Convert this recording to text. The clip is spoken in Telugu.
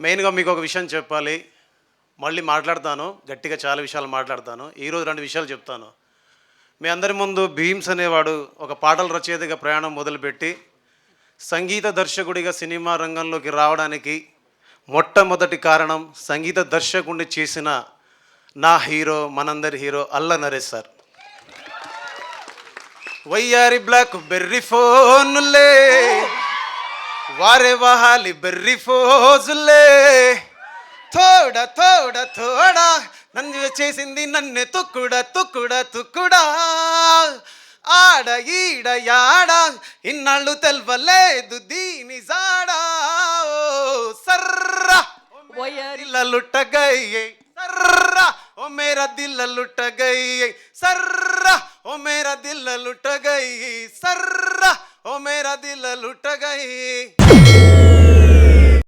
మెయిన్గా మీకు ఒక విషయం చెప్పాలి. మళ్ళీ మాట్లాడతాను, గట్టిగా చాలా విషయాలు మాట్లాడతాను. ఈరోజు 2 విషయాలు చెప్తాను. మీ అందరి ముందు భీమ్స్ అనేవాడు ఒక పాటల రచయితగా ప్రయాణం మొదలుపెట్టి సంగీత దర్శకుడిగా సినిమా రంగంలోకి రావడానికి మొట్టమొదటి కారణం సంగీత దర్శకుడిని చేసిన నా హీరో, మనందరి హీరో అల్ల నరేష్ సార్. వయ్యారి బ్లాక్ బెర్రీ ఫోన్లే, వారే వహాలి బెర్రీ ఫోజులే, తోడ తోడ తోడ నన్ను చేసింది నన్ను తుక్కుడ తుక్కుడ తుక్కుడా, ఆడ ఈడ యాడ ఇన్నాళ్ళు తెల్వలేదు దీని జాడా. సర్రా దిల్ లుట్ట గయే, సర్రా ఓ మేరా దిల్ లుట్ట గయే, సర్రా ఓ మేరా దిల్ లుట్ట గయే, సర్రా ఓ మేరా దిల్ లుట్ట గయే.